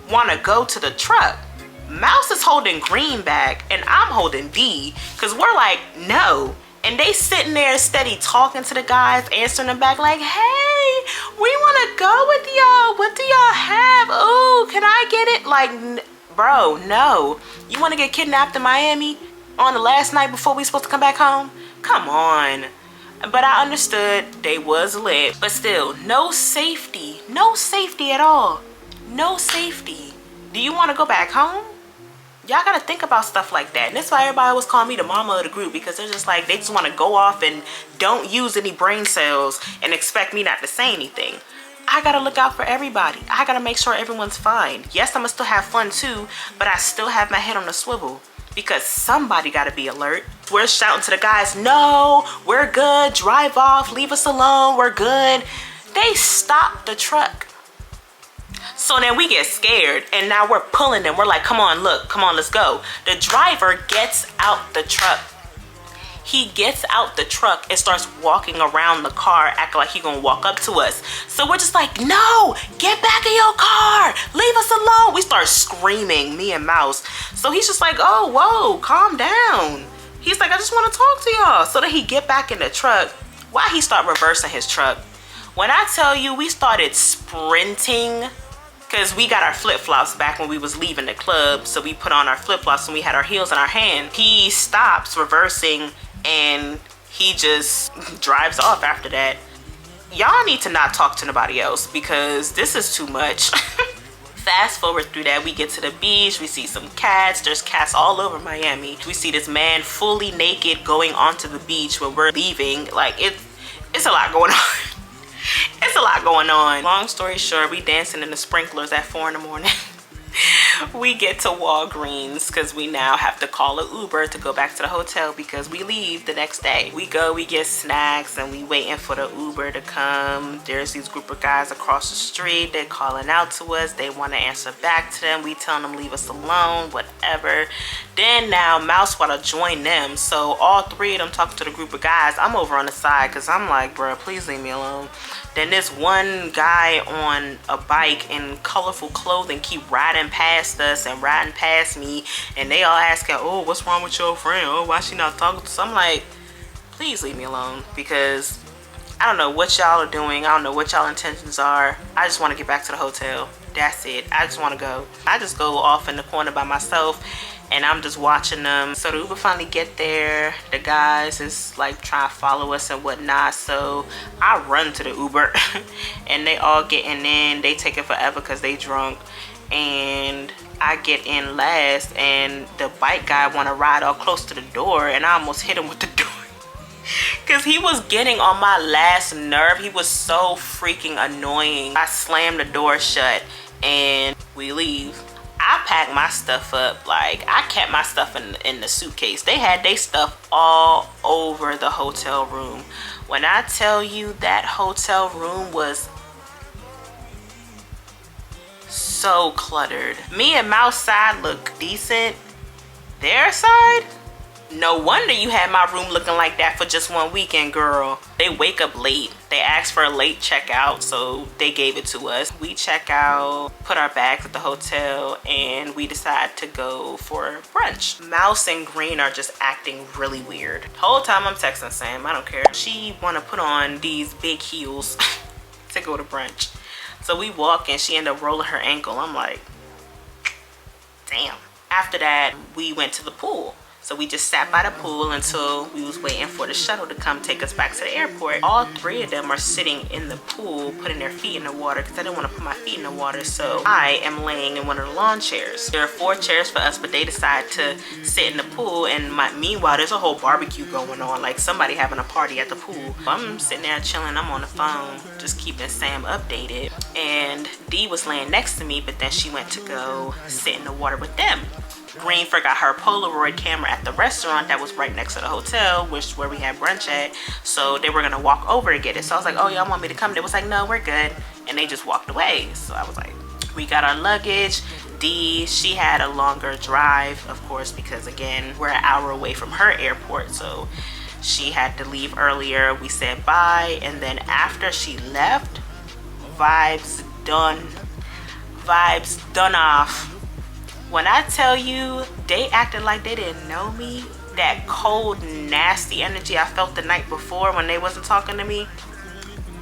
wanna go to the truck? Mouse is holding Green back and I'm holding D, cause we're like, no. And they sitting there steady talking to the guys, answering them back like, hey, we wanna go with y'all. What do y'all have? Ooh, can I get it? Like, bro, no. You want to get kidnapped in Miami on the last night before we supposed to come back home? Come on. But I understood they was lit. But still, no safety. No safety at all. No safety. Do you want to go back home? Y'all got to think about stuff like that. And that's why everybody was calling me the mama of the group, because they're just like, they just want to go off and don't use any brain cells and expect me not to say anything. I gotta look out for everybody. I gotta make sure everyone's fine. Yes, I'm gonna still have fun too, but I still have my head on the swivel because somebody gotta be alert. We're shouting to the guys, no, we're good, drive off, leave us alone, we're good. They stopped the truck. So then we get scared and now we're pulling them. We're like, come on, look, come on, let's go. The driver gets out the truck. He gets out the truck and starts walking around the car, acting like he gonna walk up to us. So we're just like, no, get back in your car, leave us alone. We start screaming, me and Mouse. So he's just like, oh, whoa, calm down. He's like, I just wanna talk to y'all. So then he get back in the truck. Why he start reversing his truck? When I tell you we started sprinting, because we got our flip-flops back when we was leaving the club. So we put on our flip-flops and we had our heels in our hand. He stops reversing and he just drives off after that. Y'all need to not talk to nobody else because this is too much. Fast forward through that, we get to the beach, we see some cats. There's cats all over Miami. We see this man fully naked going onto the beach when we're leaving. Like, it's a lot going on. It's a lot going on. Long story short, we dancing in the sprinklers at 4 in the morning. We get to Walgreens because we now have to call an Uber to go back to the hotel because we leave the next day. We go, we get snacks, and we waiting for the Uber to come. There's these group of guys across the street. They're calling out to us. They want to answer back to them. We telling them leave us alone, whatever. Then now Mouse want to join them. So all 3 of them talking to the group of guys. I'm over on the side because I'm like, bro, please leave me alone. Then this one guy on a bike in colorful clothing keep riding past us and riding past me, and they all asking, oh, what's wrong with your friend? Oh, why she not talking to us? I'm like, please leave me alone because I don't know what y'all are doing. I don't know what y'all intentions are. I just want to get back to the hotel. That's it. I just want to go. I just go off in the corner by myself and I'm just watching them. So the Uber finally get there. The guys is like trying to follow us and whatnot. So I run to the Uber and they all getting in. They take it forever because they drunk. And I get in last and the bike guy want to ride all close to the door and I almost hit him with the door. Because he was getting on my last nerve. He was so freaking annoying. I slammed the door shut and we leave. I packed my stuff up. Like, I kept my stuff in the suitcase. They had their stuff all over the hotel room. When I tell you that hotel room was so cluttered. Me and Mouse side look decent. Their side, No wonder you had my room looking like that for just one weekend, girl. They wake up late. They asked for a late checkout, so they gave it to us. We check out, put our bags at the hotel, and we decide to go for brunch. Mouse and Green are just acting really weird. The whole time I'm texting Sam, I don't care. She wanna put on these big heels to go to brunch. So we walk and she ended up rolling her ankle. I'm like, damn. After that, we went to the pool. So we just sat by the pool until we was waiting for the shuttle to come take us back to the airport. All three of them are sitting in the pool, putting their feet in the water because I didn't want to put my feet in the water. So I am laying in one of the lawn chairs. There are 4 chairs for us, but they decide to sit in the pool. And meanwhile, there's a whole barbecue going on, like somebody having a party at the pool. I'm sitting there chilling. I'm on the phone, just keeping Sam updated. And Dee was laying next to me, but then she went to go sit in the water with them. Green forgot her Polaroid camera at the restaurant that was right next to the hotel, where we had brunch at. So they were gonna walk over to get it. So I was like, oh, y'all want me to come? They was like, no, we're good. And they just walked away. So I was like, we got our luggage. Dee, she had a longer drive, of course, because again, we're an hour away from her airport. So she had to leave earlier. We said bye. And then after she left, vibes done off. When I tell you they acted like they didn't know me, that cold, nasty energy I felt the night before when they wasn't talking to me,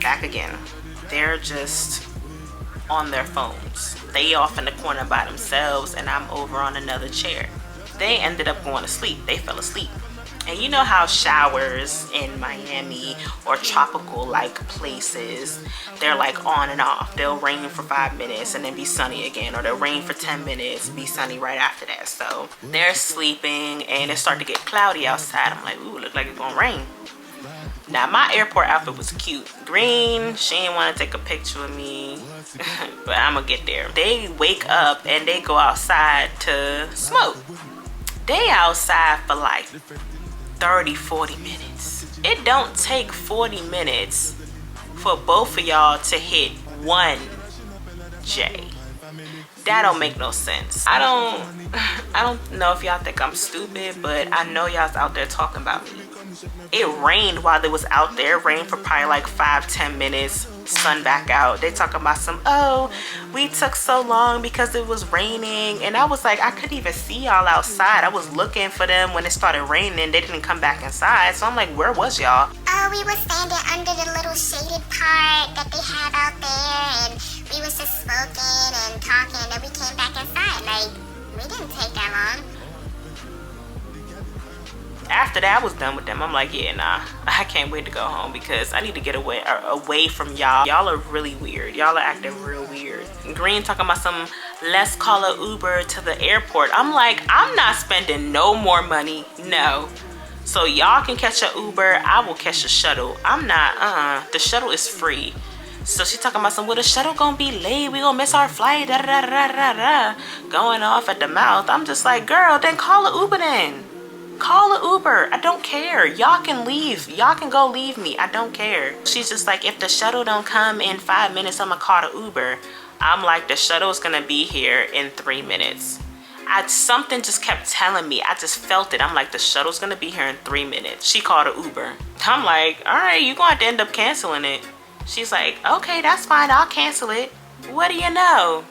back again. They're just on their phones. They off in the corner by themselves and I'm over on another chair. They ended up going to sleep. They fell asleep. And you know how showers in Miami or tropical like places, they're like on and off. They'll rain for 5 minutes and then be sunny again, or they'll rain for 10 minutes, be sunny right after that. So they're sleeping and it started to get cloudy outside. I'm like, ooh, look like it's gonna rain. Now my airport outfit was cute. Green, she didn't want to take a picture with me, but I'm gonna get there. They wake up and they go outside to smoke. They outside for like 30-40 minutes. It don't take 40 minutes for both of y'all to hit 1J. That don't make no sense. I don't know if y'all think I'm stupid, but I know y'all's out there talking about me. It rained while they was out there. It rained for probably like 5-10 minutes. Sun back out. They talking about some, oh, we took so long because it was raining. And I was like, I couldn't even see y'all outside. I was looking for them when it started raining. They didn't come back inside. So I'm like, where was y'all? Oh, we were standing under the little shaded part that they have out there, and we was just smoking and talking, and then we came back inside. Like, we didn't take that long. After that, I was done with them. I'm like, yeah, nah, I can't wait to go home because I need to get away from y'all. Y'all are really weird. Y'all are acting real weird. Green talking about some, let's call an Uber to the airport. I'm like, I'm not spending no more money. No. So y'all can catch an Uber. I will catch a shuttle. I'm not, the shuttle is free. So she talking about some, well, the shuttle gonna be late. We gonna miss our flight. Da, da, da, da, da, da. Going off at the mouth. I'm just like, girl, then call an Uber then. Call an Uber. I don't care. Y'all can leave. Y'all can go leave me. I don't care. She's just like, if the shuttle don't come in 5 minutes, I'm gonna call the Uber. I'm like, the shuttle's gonna be here in 3 minutes. Something just kept telling me. I just felt it. I'm like, the shuttle's gonna be here in 3 minutes. She called an Uber. I'm like, all right, you're gonna have to end up canceling it. She's like, okay, that's fine. I'll cancel it. What do you know?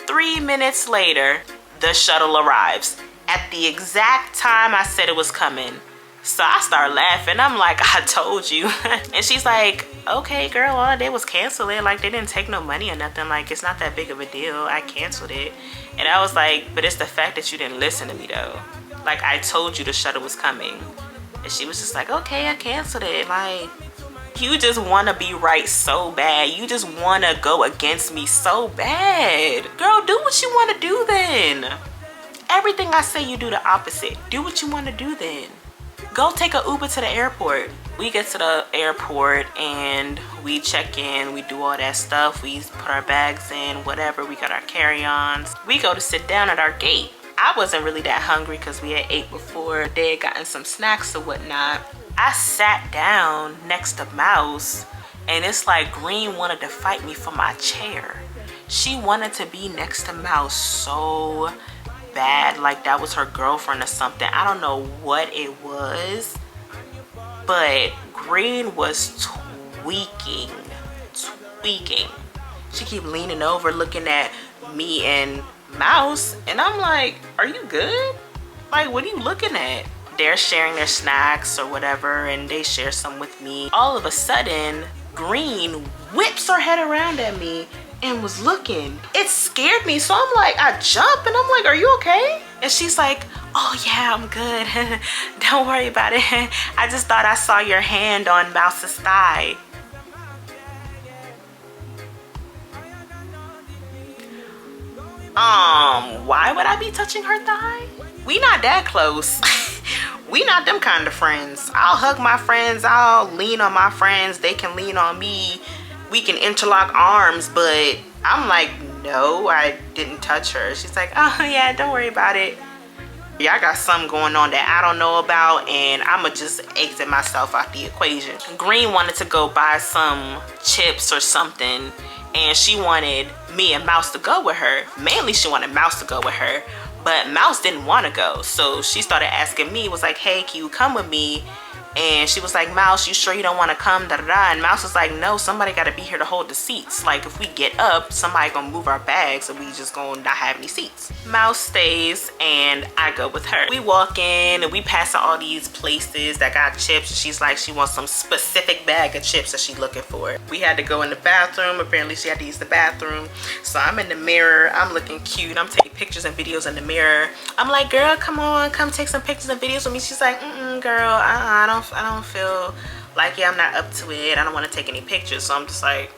3 minutes later, the shuttle arrives at the exact time I said it was coming. So I start laughing. I'm like, I told you. And she's like, okay, girl, all I did was cancel it. Like, they didn't take no money or nothing. Like, it's not that big of a deal. I canceled it. And I was like, but it's the fact that you didn't listen to me though. Like, I told you the shuttle was coming. And she was just like, okay, I canceled it. Like, you just want to be right so bad. You just want to go against me so bad. Girl, do what you want to do then. Everything I say, you do the opposite. Do what you want to do then. Go take an Uber to the airport. We get to the airport and we check in. We do all that stuff. We put our bags in, whatever. We got our carry-ons. We go to sit down at our gate. I wasn't really that hungry because we had ate before. They had gotten some snacks or whatnot. I sat down next to Mouse and it's like Green wanted to fight me for my chair. She wanted to be next to Mouse so bad, like that was her girlfriend or something. I don't know what it was, but Green was tweaking. She keep leaning over looking at me and Mouse, and I'm like, are you good? Like, what are you looking at? They're sharing their snacks or whatever, and they share some with me. All of a sudden, Green whips her head around at me and was looking. It scared me, so I'm like, I jump and I'm like, are you okay? And she's like, oh yeah, I'm good. Don't worry about it. I just thought I saw your hand on Mouse's thigh. Why would I be touching her thigh? We not that close. We not them kind of friends. I'll hug my friends, I'll lean on my friends, they can lean on me. We can interlock arms, but I'm like, no, I didn't touch her. She's like, oh yeah, don't worry about it. Yeah, I got something going on that I don't know about, and I'ma just exit myself out the equation. Green wanted to go buy some chips or something, and she wanted me and Mouse to go with her. Mainly she wanted Mouse to go with her, but Mouse didn't want to go. So she started asking me, was like, hey, can you come with me? And she was like, Mouse, you sure you don't want to come? Da, da, da. And Mouse was like, no, somebody got to be here to hold the seats. Like, if we get up, somebody gonna move our bags and we just gonna not have any seats. Mouse stays and I go with her. We walk in and we pass all these places that got chips. She's like, she wants some specific bag of chips that she's looking for. We had to go in the bathroom. Apparently she had to use the bathroom. So I'm in the mirror. I'm looking cute. I'm taking pictures and videos in the mirror. I'm like, girl, come on, come take some pictures and videos with me. She's like, girl, I don't feel like, I'm not up to it. I don't want to take any pictures. So I'm just like,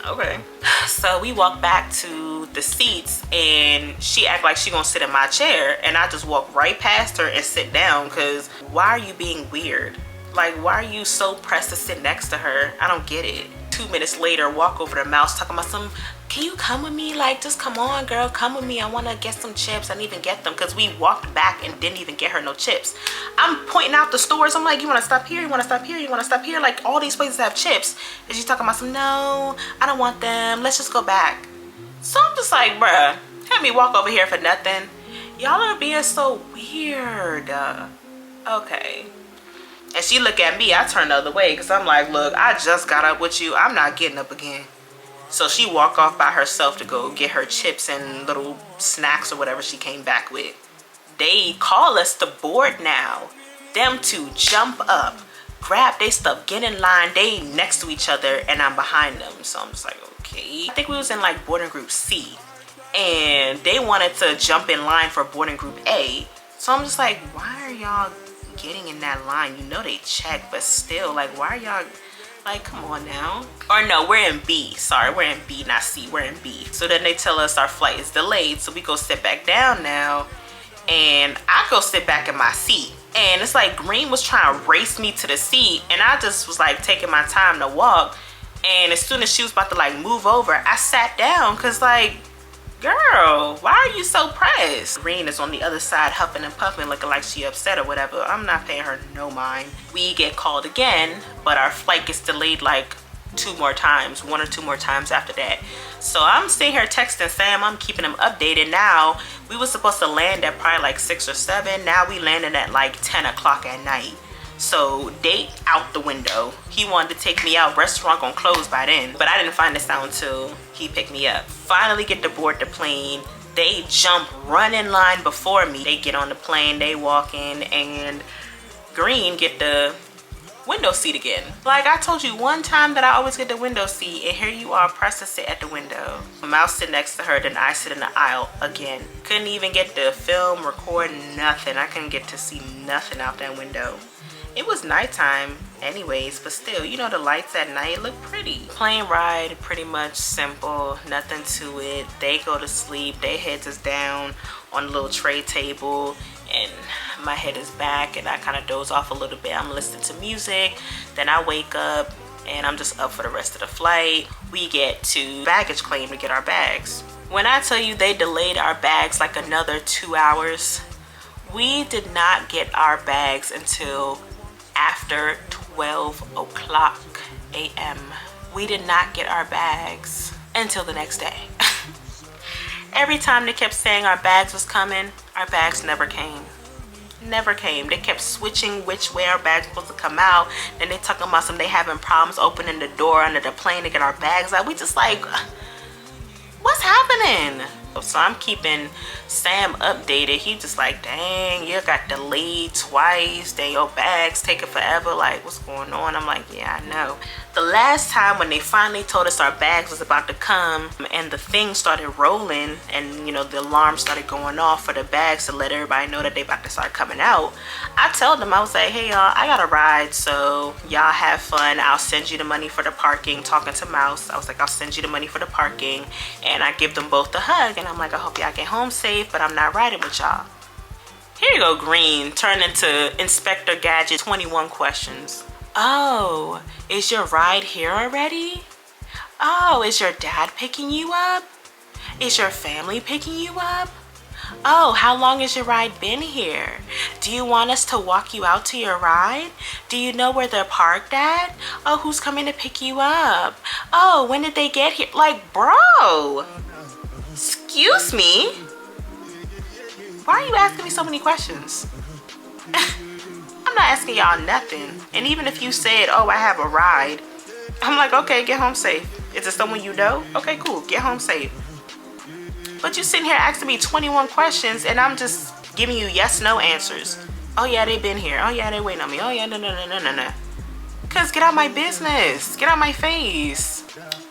okay. So we walk back to the seats and she act like she gonna sit in my chair, and I just walk right past her and sit down, because why are you being weird? Like, why are you so pressed to sit next to her? I don't get it. 2 minutes later, walk over to Mouse talking about some, can you come with me? Like, just come on, girl, come with me. I want to get some chips. I didn't even get them because we walked back and didn't even get her no chips. I'm pointing out the stores. I'm like, you want to stop here? You want to stop here? You want to stop here? Like, all these places have chips. And she's talking about some, no, I don't want them. Let's just go back. So I'm just like, bruh, had me walk over here for nothing. Y'all are being so weird. Okay. And she look at me, I turn the other way because I'm like, look, I just got up with you. I'm not getting up again. So she walked off by herself to go get her chips and little snacks or whatever she came back with. They call us to board now. Them two jump up, grab their stuff, get in line. They next to each other and I'm behind them. So I'm just like, okay. I think we was in like boarding group C. And they wanted to jump in line for boarding group A. So I'm just like, why are y'all getting in that line? You know they check, but still, like, why are y'all, like, come on now. Or no, we're in B. Sorry, we're in B, not C. We're in B. So then they tell us our flight is delayed, so we go sit back down now, and I go sit back in my seat. And it's like Green was trying to race me to the seat, and I just was like taking my time to walk. And as soon as she was about to like move over, I sat down because, like, girl, why are you so pressed? Green is on the other side huffing and puffing, looking like she upset or whatever. I'm not paying her no mind. We get called again, but our flight gets delayed like 2 more times, 1 or 2 more times after that. So I'm sitting here texting Sam. I'm keeping him updated. Now we were supposed to land at probably like 6 or 7. Now we landed at like 10 o'clock at night. So date out the window. He wanted to take me out. Restaurant gonna close by then, but I didn't find this out until he picked me up. Finally get to board the plane. They jump, run in line before me. They get on the plane, they walk in, and Green get the window seat again. Like I told you one time that I always get the window seat, and here you are pressed to sit at the window. Mouse sit next to her, then I sit in the aisle again. Couldn't even get to film, record, nothing. I couldn't get to see nothing out that window. It was nighttime anyways, but still, you know, the lights at night look pretty. Plane ride, pretty much simple, nothing to it. They go to sleep, their heads is down on a little tray table, and my head is back, and I kind of doze off a little bit. I'm listening to music, then I wake up, and I'm just up for the rest of the flight. We get to baggage claim to get our bags. When I tell you they delayed our bags like another 2 hours, we did not get our bags until after 12 o'clock a.m. We did not get our bags until the next day. Every time they kept saying our bags was coming, our bags never came. Never came. They kept switching which way our bags were supposed to come out. Then they talking about they having problems opening the door under the plane to get our bags out. We just like, what's happening? So I'm keeping Sam updated. He just like, dang, you got delayed twice. Dang, your bags taking forever. Like, what's going on? I'm like, yeah, I know. The last time when they finally told us our bags was about to come and the thing started rolling and, you know, the alarm started going off for the bags to let everybody know that they about to start coming out, I told them, I was like, hey y'all, I got a ride, so y'all have fun. I'll send you the money for the parking. Talking to Mouse, I was like, I'll send you the money for the parking. And I give them both a hug and I'm like, I hope y'all get home safe, but I'm not riding with y'all. Here you go, Green, turn into Inspector Gadget. 21 questions. Oh, is your ride here already? Oh, is your dad picking you up? Is your family picking you up? Oh, how long has your ride been here? Do you want us to walk you out to your ride? Do you know where they're parked at? Oh, who's coming to pick you up? Oh, when did they get here? Like, bro, excuse me? Why are you asking me so many questions? I'm not asking y'all nothing. And even if you said, oh, I have a ride, I'm like, okay, get home safe. Is it someone you know? Okay, cool, get home safe. But you sitting here asking me 21 questions and I'm just giving you yes, no answers. Oh yeah, they been here. Oh yeah, they waiting on me. Oh yeah, no. Cause get out my business. Get out my face.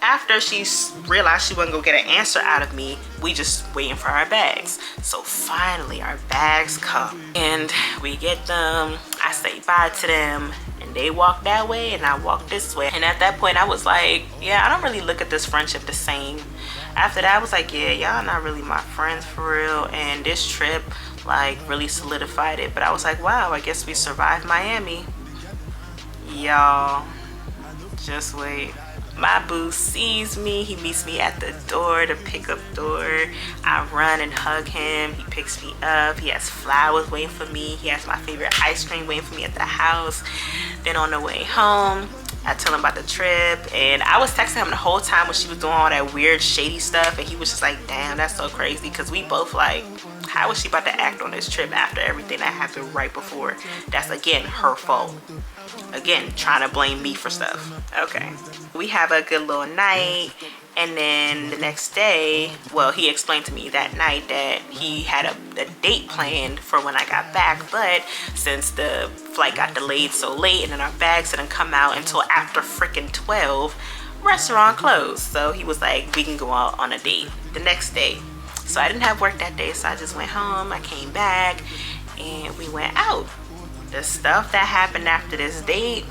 After she realized she wasn't gonna get an answer out of me, we just waiting for our bags. So finally our bags come and we get them. I say bye to them and they walk that way and I walk this way. And at that point I was like, yeah, I don't really look at this friendship the same. After that I was like, yeah, y'all not really my friends for real. And this trip like really solidified it. But I was like, wow, I guess we survived Miami. Y'all, just wait. My boo sees me, he meets me at the door, the pickup door. I run and hug him, he picks me up, he has flowers waiting for me, he has my favorite ice cream waiting for me at the house. Then on the way home, I tell him about the trip, and I was texting him the whole time when she was doing all that weird shady stuff, and he was just like, damn, that's so crazy, because we both like, how is she about to act on this trip after everything that happened right before? That's again her fault. Again, trying to blame me for stuff. Okay, we have a good little night, and then the next day, well, he explained to me that night that he had a date planned for when I got back, but since the flight got delayed so late and then our bags didn't come out until after freaking 12, restaurant closed. So he was like, we can go out on a date the next day. So I didn't have work that day, so I just went home. I came back and we went out. The stuff that happened after this date,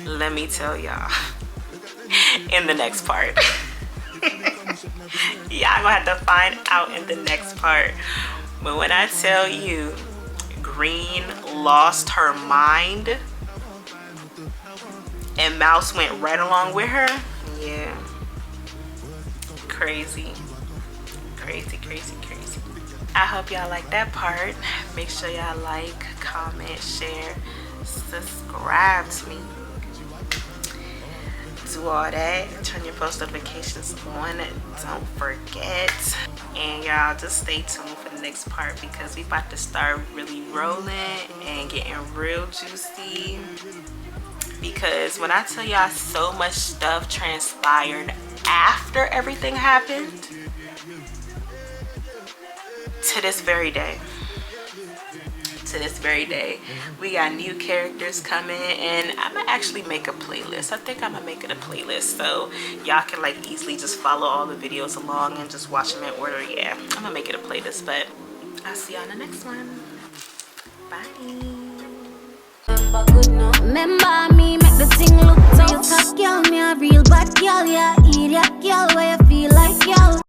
let me tell y'all in the next part. Y'all gonna have to find out in the next part. But when I tell you Green lost her mind and Mouse went right along with her, yeah, crazy. I hope y'all like that part. Make sure y'all like, comment, share, subscribe to me. Do all that. Turn your post notifications on. Don't forget. And y'all just stay tuned for the next part because we about to start really rolling and getting real juicy. Because when I tell y'all so much stuff transpired after everything happened, to this very day, we got new characters coming, and I'm gonna actually make a playlist. I think I'm gonna make it a playlist so y'all can like easily just follow all the videos along and just watch them in order. Yeah, I'm gonna make it a playlist, but I'll see y'all in the next one. Bye. Remember me, make the thing look so you top girl, me a real bad girl, yeah, idiot girl, where you feel like, yeah.